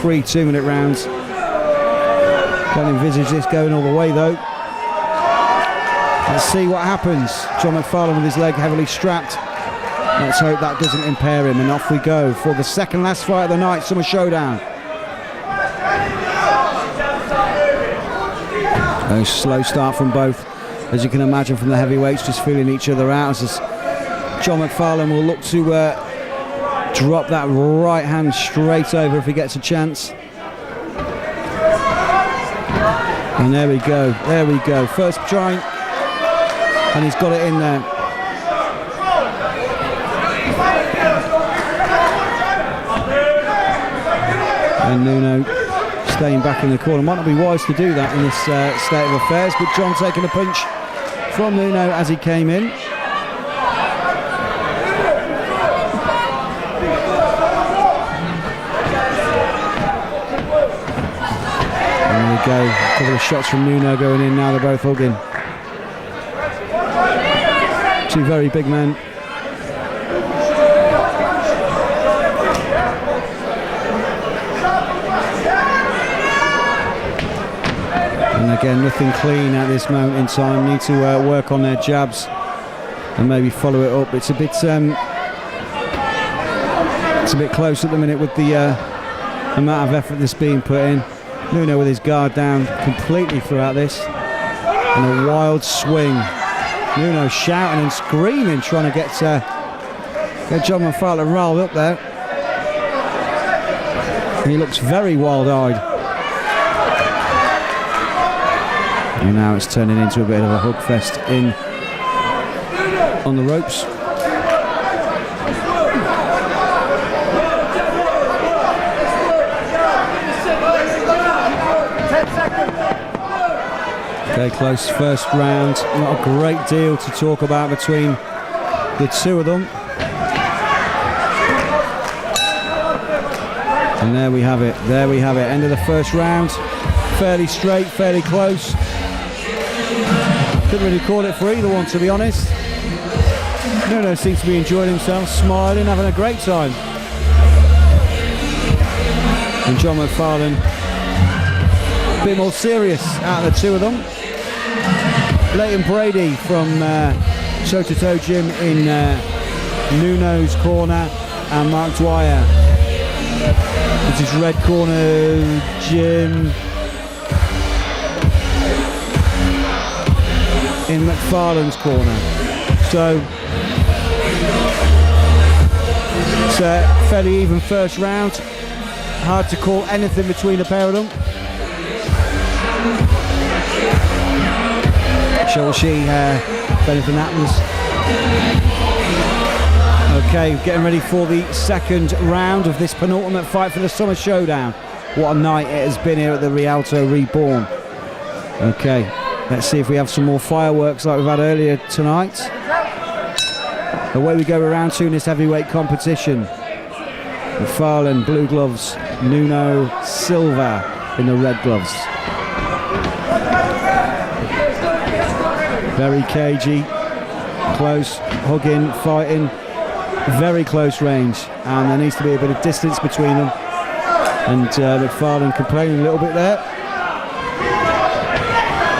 3 2-minute rounds. Don't envisage this going all the way though. Let's see what happens. John McFarlane with his leg heavily strapped. Let's hope that doesn't impair him, and off we go for the second last fight of the night, Summer Showdown. A slow start from both, as you can imagine, from the heavyweights, just feeling each other out, as John McFarlane will look to drop that right hand straight over if he gets a chance. And there we go, first try, and he's got it in there. And Nuno staying back in the corner. Might not be wise to do that in this state of affairs, but John taking a punch from Nuno as he came in. And there we go, a couple of shots from Nuno going in now, they're both hugging. Two very big men. And again, nothing clean at this moment in time. Need to work on their jabs and maybe follow it up. It's a bit close at the minute with the amount of effort that's being put in. Nuno with his guard down completely throughout this, and a wild swing. Nuno shouting and screaming, trying to get John McFarlane rolled up there. And he looks very wild-eyed. And now it's turning into a bit of a hug fest on the ropes. Okay, close first round. Not a great deal to talk about between the two of them. And there we have it. End of the first round. Fairly straight, fairly close. Couldn't really call it for either one, to be honest. Nuno seems to be enjoying himself, smiling, having a great time. And John McFarlane a bit more serious out of the two of them. Leighton Brady from Toe to Toe Gym in Nuno's corner, and Mark Dwyer, which is red corner gym in McFarlane's corner. So it's a fairly even first round. Hard to call anything between the pair of them. Shall we see if anything happens? Okay, getting ready for the second round of this penultimate fight for the Summer Showdown. What a night it has been here at the Rialto Reborn. Okay, let's see if we have some more fireworks like we've had earlier tonight. Away we go around two in this heavyweight competition. McFarlane, blue gloves. Nuno, Silva in the red gloves. Very cagey, close, hugging, fighting, very close range, and there needs to be a bit of distance between them. And McFarlane complaining a little bit there.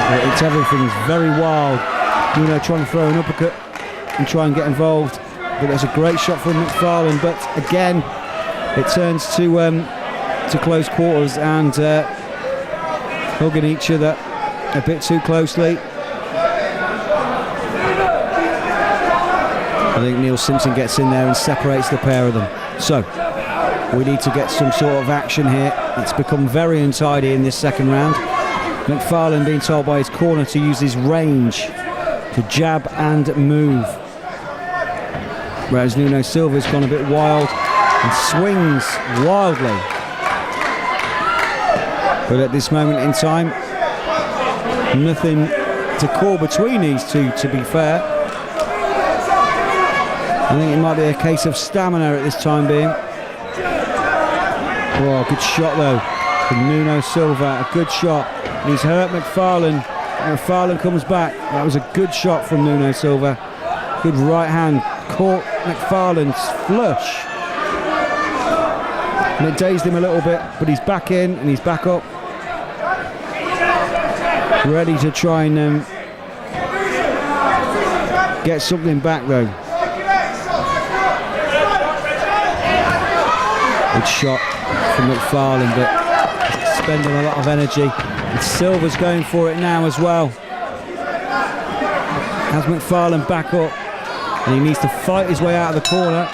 But everything's very wild. Nuno trying to throw an uppercut and try and get involved, but there's a great shot from McFarlane. But again, it turns to close quarters and hugging each other a bit too closely. I think Neil Simpson gets in there and separates the pair of them. So we need to get some sort of action here. It's become very untidy in this second round. McFarlane being told by his corner to use his range to jab and move, whereas Nuno Silva's gone a bit wild and swings wildly. But at this moment in time, nothing to call between these two, to be fair. I think it might be a case of stamina at this time being. Oh, good shot though from Nuno Silva, a good shot. He's hurt McFarlane. McFarlane comes back. That was a good shot from Nuno Silva. Good right hand, caught McFarlane's flush. And it dazed him a little bit, but he's back in and he's back up. Ready to try and get something back though. Good shot from McFarlane, but spending a lot of energy. And Silva's going for it now as well. Has McFarlane back up, and he needs to fight his way out of the corner.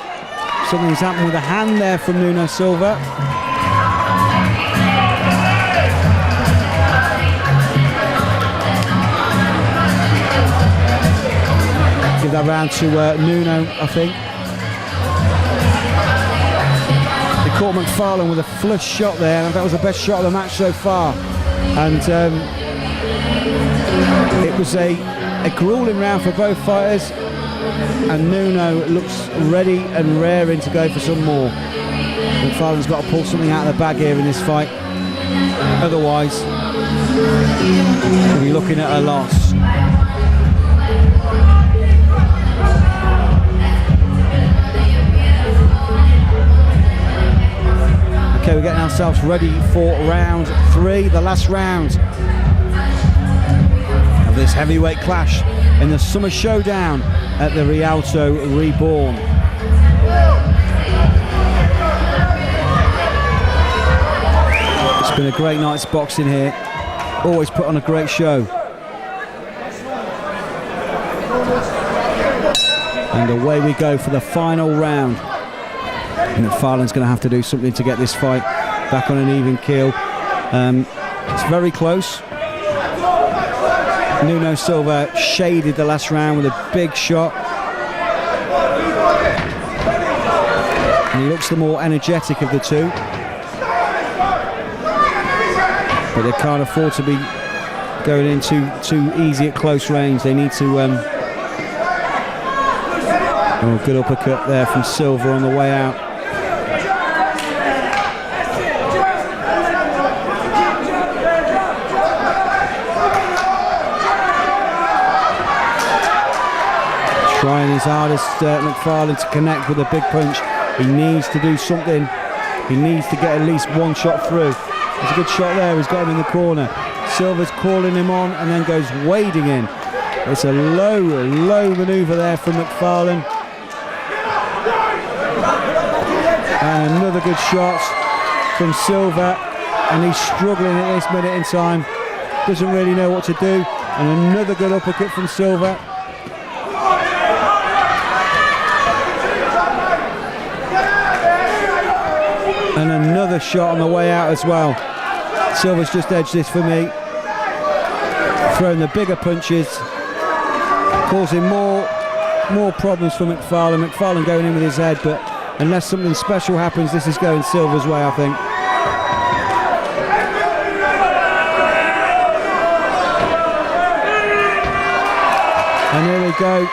Something's happened with a hand there from Nuno Silva. Give that round to Nuno, I think. They caught McFarlane with a flush shot there, and that was the best shot of the match so far. And it was a grueling round for both fighters, and Nuno looks ready and raring to go for some more. McFarlane's got to pull something out of the bag here in this fight, otherwise we'll be looking at a loss. Okay, we're getting ourselves ready for round 3, the last round of this heavyweight clash in the Summer Showdown at the Rialto Reborn. It's been a great night's boxing here, always put on a great show. And away we go for the final round. McFarlane's going to have to do something to get this fight back on an even keel. It's very close. Nuno Silva shaded the last round with a big shot. And he looks the more energetic of the two. But they can't afford to be going in too easy at close range. They need to... Oh, good uppercut there from Silva on the way out. Trying his hardest, McFarlane, to connect with a big punch. He needs to do something. He needs to get at least one shot through. There's a good shot there. He's got him in the corner. Silva's calling him on and then goes wading in. It's a low manoeuvre there from McFarlane. And another good shot from Silva. And he's struggling at this minute in time. Doesn't really know what to do. And another good uppercut from Silva. And another shot on the way out as well. Silva's just edged this for me. Throwing the bigger punches, causing more problems for McFarlane. McFarlane going in with his head, but unless something special happens, this is going Silva's way, I think. And here we go.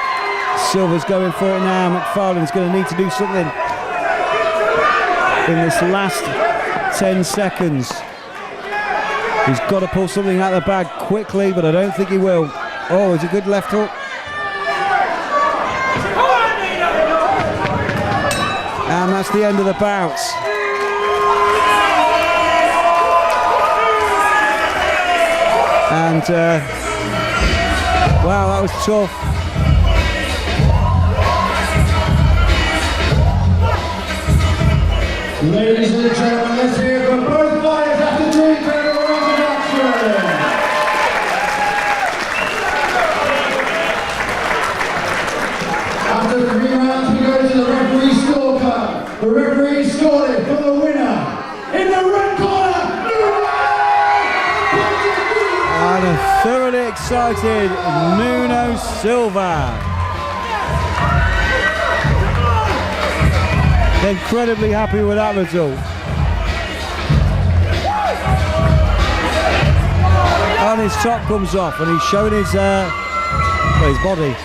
Silva's going for it now. McFarlane's going to need to do something in this last 10 seconds. He's got to pull something out of the bag quickly, but I don't think he will. Oh, it's a good left hook. And that's the end of the bout. And wow, that was tough. Ladies and gentlemen, let's hear from both fighters after 3 rounds of action. After 3 rounds, we go to the referee scorecard. The referee scored it for the winner in the red corner, Nuno! And a thoroughly excited Nuno Silva. Incredibly happy with that result. And his top comes off and he's showing his body.